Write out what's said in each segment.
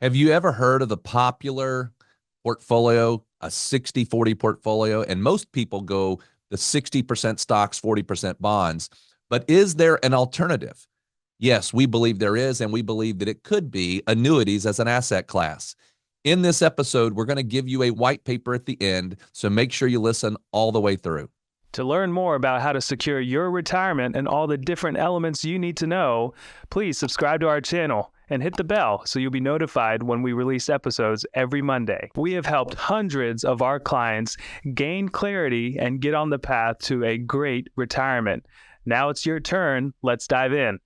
Have you ever heard of the popular portfolio, a 60-40 portfolio? And most people go the 60% stocks, 40% bonds. But is there an alternative? Yes, we believe there is, and we believe that it could be annuities as an asset class. In this episode, we're going to give you a white paper at the end, so make sure you listen all the way through. To learn more about how to secure your retirement and all the different elements you need to know, please subscribe to our channel and hit the bell so you'll be notified when we release episodes every Monday. We have helped hundreds of our clients gain clarity and get on the path to a great retirement. Now it's your turn. Let's dive in.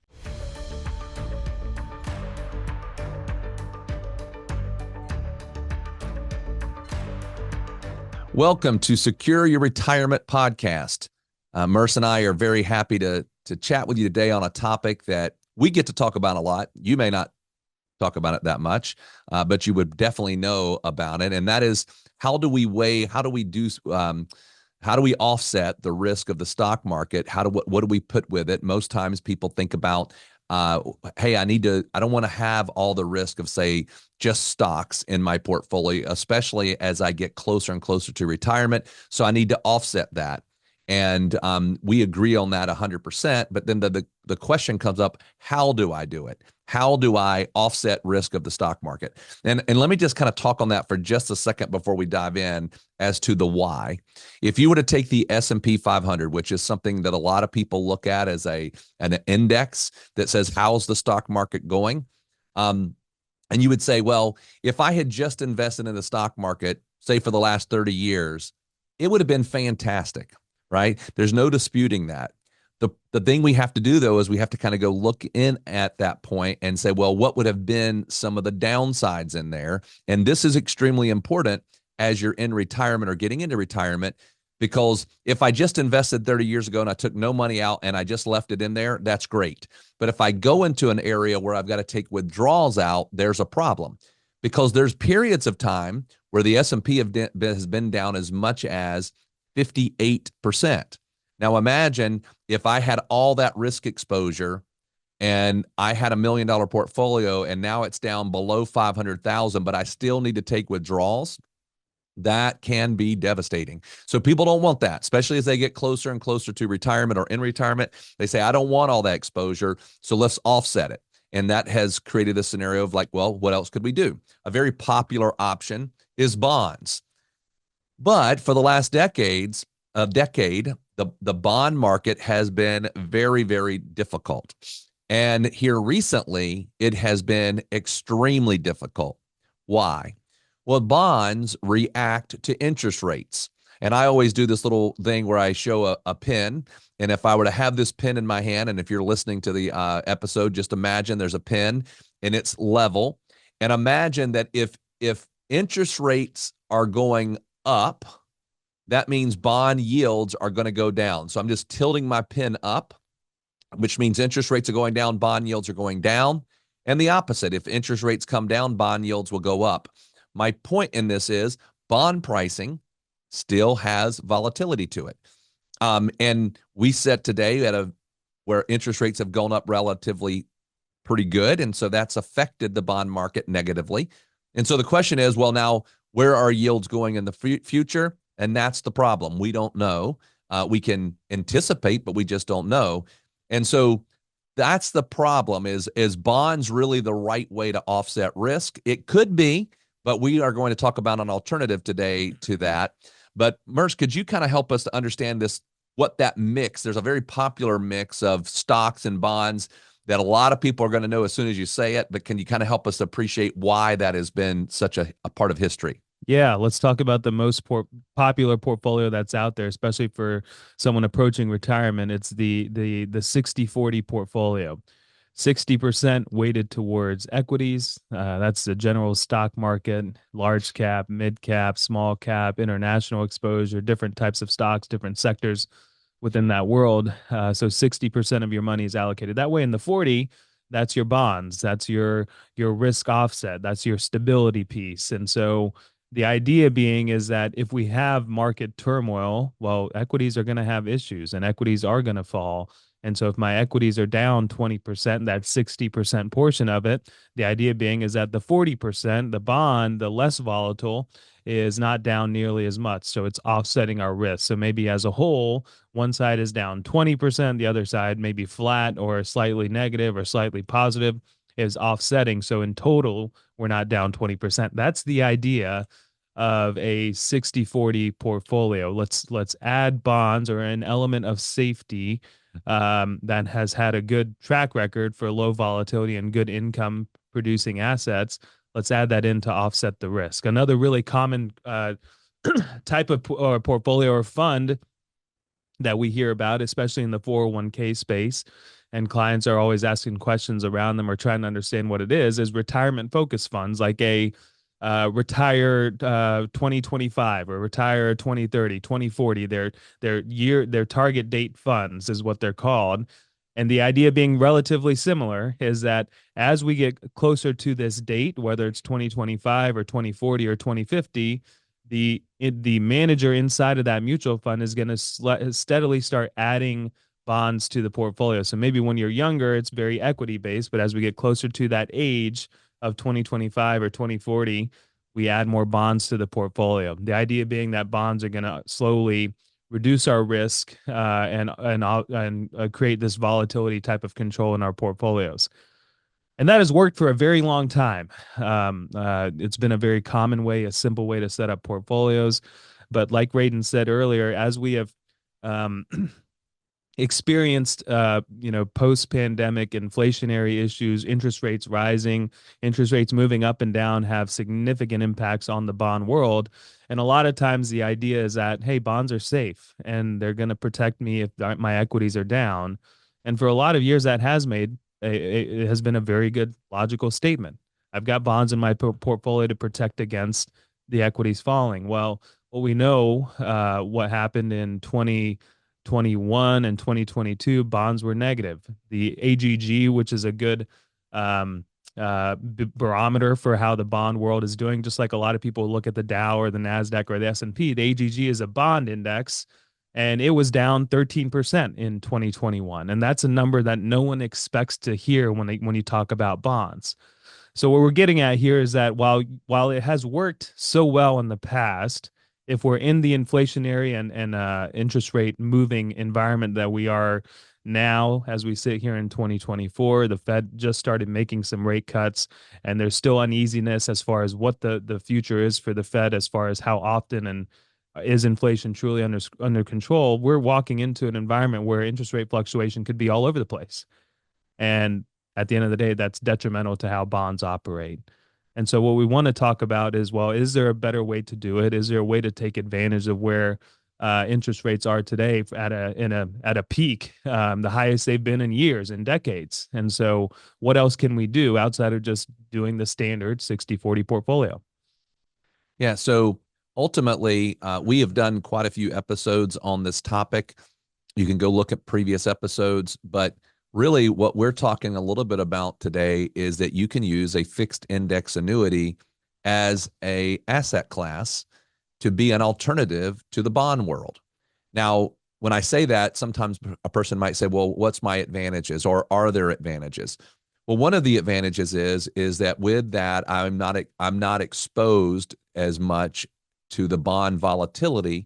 Welcome to Secure Your Retirement Podcast. Merce and I are very happy to chat with you today on a topic that we get to talk about a lot. You may not talk about it that much, but you would definitely know about it. And that is, how do we offset the risk of the stock market? What do we put with it? Most times people think about, hey, I don't want to have all the risk of, say, just stocks in my portfolio, especially as I get closer and closer to retirement. So I need to offset that. And we agree on that 100%. But then the question comes up, how do I do it? How do I offset risk of the stock market? And let me just kind of talk on that for just a second before we dive in as to the why. If you were to take the S&P 500, which is something that a lot of people look at as an index that says, how's the stock market going? And you would say, well, if I had just invested in the stock market, say for the last 30 years, it would have been fantastic, right? There's no disputing that. The thing we have to do, though, is we have to kind of go look in at that point and say, well, what would have been some of the downsides in there? And this is extremely important as you're in retirement or getting into retirement, because if I just invested 30 years ago and I took no money out and I just left it in there, that's great. But if I go into an area where I've got to take withdrawals out, there's a problem, because there's periods of time where the S&P has been down as much as 58%. Now imagine if I had all that risk exposure and I had $1 million portfolio and now it's down below 500,000, but I still need to take withdrawals. That can be devastating. So people don't want that, especially as they get closer and closer to retirement or in retirement. They say, I don't want all that exposure, so let's offset it. And that has created a scenario of like, well, what else could we do? A very popular option is bonds. But for the last decade, the bond market has been very, very difficult. And here recently, it has been extremely difficult. Why? Well, bonds react to interest rates. And I always do this little thing where I show a pen. And if I were to have this pen in my hand, and if you're listening to the episode, just imagine there's a pen and it's level. And imagine that if interest rates are going up, that means bond yields are going to go down. So I'm just tilting my pen up, which means interest rates are going down, bond yields are going down. And the opposite, if interest rates come down, bond yields will go up. My point in this is bond pricing still has volatility to it. And we set today where interest rates have gone up relatively pretty good. And so that's affected the bond market negatively. And so the question is, well, now where are yields going in the future? And that's the problem. We don't know. We can anticipate, but we just don't know. And so that's the problem. Is bonds really the right way to offset risk? It could be, but we are going to talk about an alternative today to that. But Merce, could you kind of help us to understand what that mix? There's a very popular mix of stocks and bonds that a lot of people are going to know as soon as you say it. But can you kind of help us appreciate why that has been such a part of history? Yeah, let's talk about the most popular portfolio that's out there, especially for someone approaching retirement. It's the 60-40 portfolio. 60% weighted towards equities. That's the general stock market, large cap, mid cap, small cap, international exposure, different types of stocks, different sectors within that world. So 60% of your money is allocated that way. In the 40, that's your bonds. That's your risk offset. That's your stability piece. And so the idea being is that if we have market turmoil, well, equities are going to have issues and equities are going to fall. And so if my equities are down 20%, that 60% portion of it, the idea being is that the 40%, the bond, the less volatile, is not down nearly as much. So it's offsetting our risk. So maybe as a whole, one side is down 20%, the other side may be flat or slightly negative or slightly positive, is offsetting. So in total, we're not down 20%. That's the idea of a 60-40 portfolio. Let's add bonds or an element of safety that has had a good track record for low volatility and good income producing assets. Let's add that in to offset the risk. Another really common type of or portfolio or fund that we hear about, especially in the 401k space, and clients are always asking questions around them or trying to understand what it is retirement focused funds like a retire 2025 or retire 2030, 2040. Their target date funds is what they're called. And the idea being relatively similar is that as we get closer to this date, whether it's 2025 or 2040 or 2050, the manager inside of that mutual fund is going to steadily start adding bonds to the portfolio. So maybe when you're younger, it's very equity based, but as we get closer to that age of 2025 or 2040, we add more bonds to the portfolio. The idea being that bonds are going to slowly reduce our risk and create this volatility type of control in our portfolios. And that has worked for a very long time. It's been a very common way, a simple way to set up portfolios. But like Radon said earlier, as we have experienced, post-pandemic inflationary issues, interest rates rising, interest rates moving up and down have significant impacts on the bond world. And a lot of times the idea is that, hey, bonds are safe and they're going to protect me if my equities are down. And for a lot of years, that has it has been a very good logical statement. I've got bonds in my portfolio to protect against the equities falling. Well, what we know, what happened in 2021 and 2022, bonds were negative. The AGG, which is a good barometer for how the bond world is doing, just like a lot of people look at the Dow or the NASDAQ or the S&P, the AGG is a bond index, and it was down 13% in 2021. And that's a number that no one expects to hear when you talk about bonds. So what we're getting at here is that while it has worked so well in the past, if we're in the inflationary and interest rate moving environment that we are now, as we sit here in 2024, the Fed just started making some rate cuts, and there's still uneasiness as far as what the future is for the Fed, as far as how often and is inflation truly under control. We're walking into an environment where interest rate fluctuation could be all over the place. And at the end of the day, that's detrimental to how bonds operate. And so what we want to talk about is, well, is there a better way to do it? Is there a way to take advantage of where interest rates are today at a peak, the highest they've been in years and decades? And so what else can we do outside of just doing the standard 60-40 portfolio? Yeah. So ultimately, we have done quite a few episodes on this topic. You can go look at previous episodes, but really what we're talking a little bit about today is that you can use a fixed index annuity as a asset class to be an alternative to the bond world. Now, when I say that, sometimes a person might say, well, what's my advantages, or are there advantages? Well, one of the advantages is that with that, I'm not exposed as much to the bond volatility,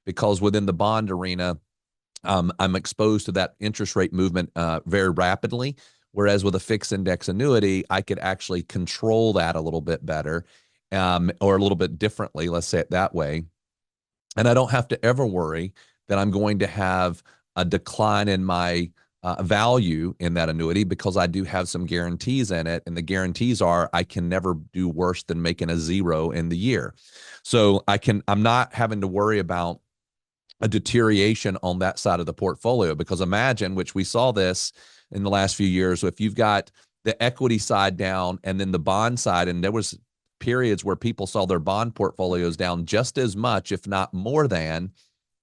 because within the bond arena, I'm exposed to that interest rate movement very rapidly. Whereas with a fixed index annuity, I could actually control that a little bit better, or a little bit differently, let's say it that way. And I don't have to ever worry that I'm going to have a decline in my value in that annuity, because I do have some guarantees in it. And the guarantees are I can never do worse than making a zero in the year. So I'm not having to worry about a deterioration on that side of the portfolio, because imagine, which we saw this in the last few years, if you've got the equity side down and then the bond side, and there was periods where people saw their bond portfolios down just as much, if not more than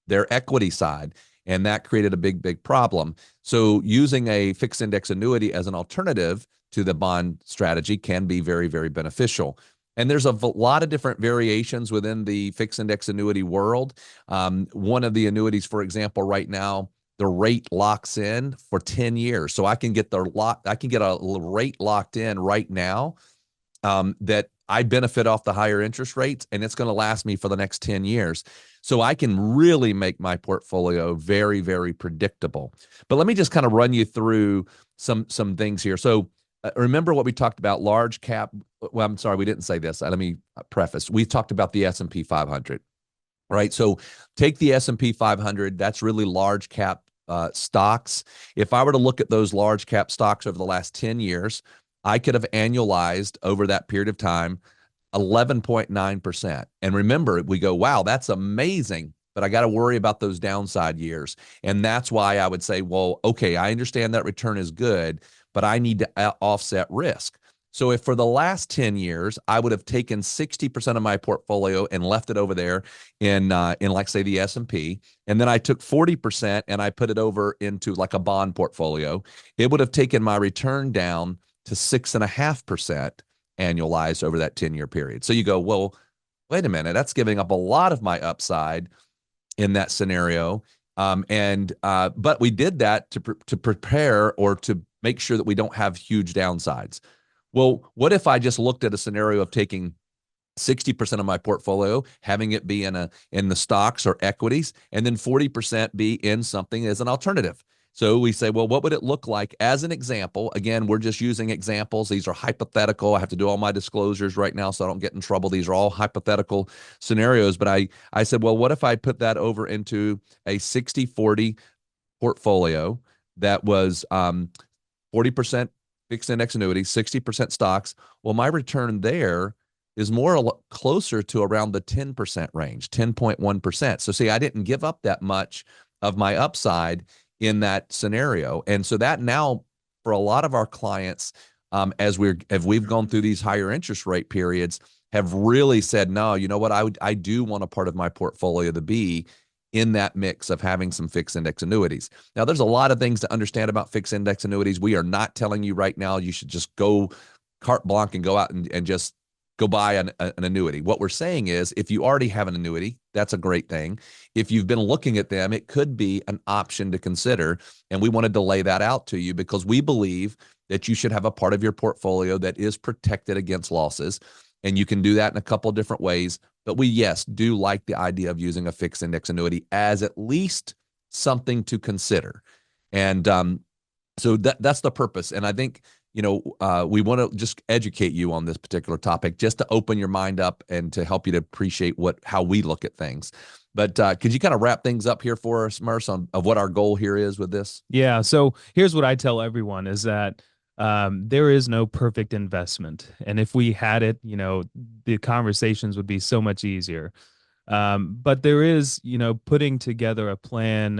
their equity side. And that created a big problem. So using a fixed index annuity as an alternative to the bond strategy can be very, very beneficial. And there's a lot of different variations within the fixed index annuity world. One of the annuities, for example, right now the rate locks in for 10 years. So I can get a rate locked in right now, that I benefit off the higher interest rates, and it's going to last me for the next 10 years. So I can really make my portfolio very, very predictable. But let me just kind of run you through some things here. So remember what we talked about, large cap. Well, I'm sorry, we didn't say this. Let me preface. We talked about the S&P 500, right? So take the S&P 500. That's really large cap stocks. If I were to look at those large cap stocks over the last 10 years, I could have annualized over that period of time 11.9%. And remember, we go, wow, that's amazing, but I got to worry about those downside years. And that's why I would say, well, okay, I understand that return is good, but I need to offset risk. So if for the last 10 years, I would have taken 60% of my portfolio and left it over there in like say the S&P, and then I took 40% and I put it over into like a bond portfolio, it would have taken my return down to 6.5% annualized over that 10-year period. So you go, well, wait a minute, that's giving up a lot of my upside in that scenario. But we did that to prepare or to make sure that we don't have huge downsides. Well, what if I just looked at a scenario of taking 60% of my portfolio, having it be in the stocks or equities, and then 40% be in something as an alternative? So we say, well, what would it look like as an example? Again, we're just using examples. These are hypothetical. I have to do all my disclosures right now so I don't get in trouble. These are all hypothetical scenarios. But I said, well, what if I put that over into a 60-40 portfolio that was 40% fixed index annuity, 60% stocks? Well, my return there is more closer to around the 10% range, 10.1%. So see, I didn't give up that much of my upside in that scenario. And so that now, for a lot of our clients, as we've gone through these higher interest rate periods, have really said, no, you know what, I do want a part of my portfolio to be in that mix of having some fixed index annuities. Now, there's a lot of things to understand about fixed index annuities. We are not telling you right now you should just go carte blanche and go out and just go buy an annuity. What we're saying is, if you already have an annuity, that's a great thing. If you've been looking at them, it could be an option to consider. And we wanted to lay that out to you because we believe that you should have a part of your portfolio that is protected against losses. And you can do that in a couple of different ways. But we, yes, do like the idea of using a fixed index annuity as at least something to consider. And so that's the purpose. And I think, we want to just educate you on this particular topic, just to open your mind up and to help you to appreciate how we look at things. But could you kind of wrap things up here for us, Merce, of what our goal here is with this? Yeah. So here's what I tell everyone is that there is no perfect investment. And if we had it, the conversations would be so much easier. But there is, putting together a plan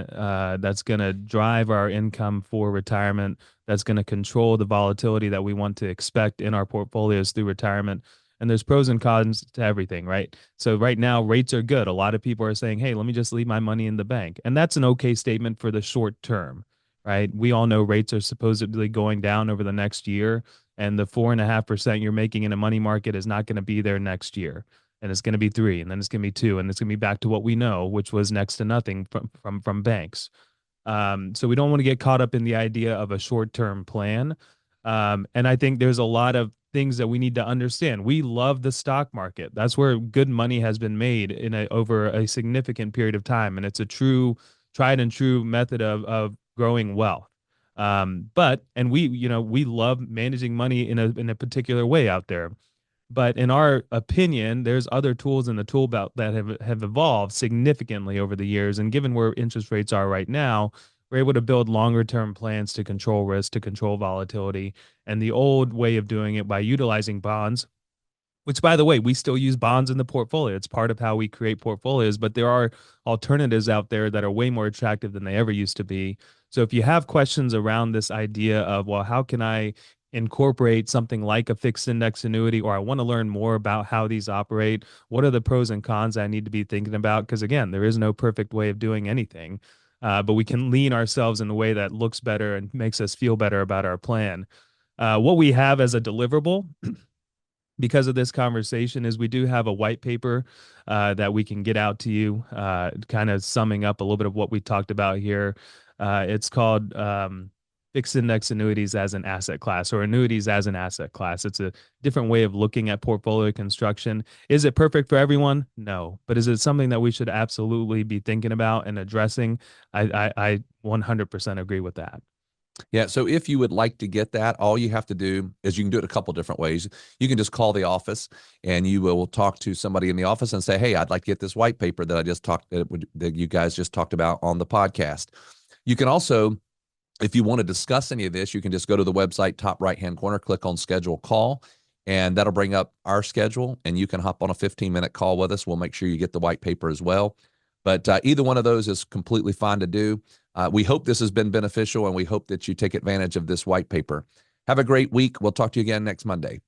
that's going to drive our income for retirement, that's going to control the volatility that we want to expect in our portfolios through retirement. And there's pros and cons to everything, right? So right now, rates are good. A lot of people are saying, hey, let me just leave my money in the bank. And that's an okay statement for the short term, right? We all know rates are supposedly going down over the next year, and the 4.5% you're making in a money market is not going to be there next year, and it's going to be 3, and then it's going to be 2, and it's going to be back to what we know, which was next to nothing from banks. So we don't want to get caught up in the idea of a short-term plan. And I think there's a lot of things that we need to understand. We love the stock market. That's where good money has been made over a significant period of time, and it's a tried and true method of growing wealth. And we love managing money in a particular way out there. But in our opinion, there's other tools in the tool belt that have evolved significantly over the years. And given where interest rates are right now, we're able to build longer term plans to control risk, to control volatility. And the old way of doing it by utilizing bonds, which, by the way, we still use bonds in the portfolio. It's part of how we create portfolios, but there are alternatives out there that are way more attractive than they ever used to be. So if you have questions around this idea of, well, how can I incorporate something like a fixed index annuity, or I want to learn more about how these operate, what are the pros and cons I need to be thinking about? Because again, there is no perfect way of doing anything, but we can lean ourselves in a way that looks better and makes us feel better about our plan. What we have as a deliverable because of this conversation is we do have a white paper that we can get out to you, kind of summing up a little bit of what we talked about here. It's called Fixed Index Annuities as an Asset Class, or Annuities as an Asset Class. It's a different way of looking at portfolio construction. Is it perfect for everyone? No. But is it something that we should absolutely be thinking about and addressing? I 100% agree with that. Yeah. So if you would like to get that, all you have to do is you can do it a couple different ways. You can just call the office and you will talk to somebody in the office and say, hey, I'd like to get this white paper that I just talked, that you guys just talked about on the podcast. You can also, if you want to discuss any of this, you can just go to the website, top right-hand corner, click on schedule call, and that'll bring up our schedule and you can hop on a 15-minute call with us. We'll make sure you get the white paper as well. But either one of those is completely fine to do. We hope this has been beneficial, and we hope that you take advantage of this white paper. Have a great week. We'll talk to you again next Monday.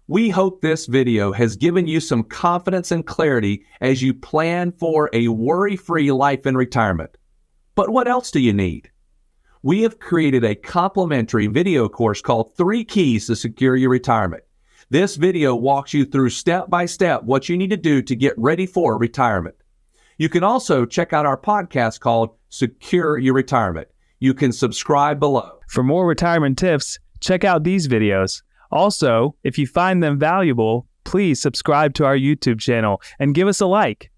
We hope this video has given you some confidence and clarity as you plan for a worry-free life in retirement. But what else do you need? We have created a complimentary video course called 3 Keys to Secure Your Retirement. This video walks you through step-by-step what you need to do to get ready for retirement. You can also check out our podcast called Secure Your Retirement. You can subscribe below. For more retirement tips, check out these videos. Also, if you find them valuable, please subscribe to our YouTube channel and give us a like.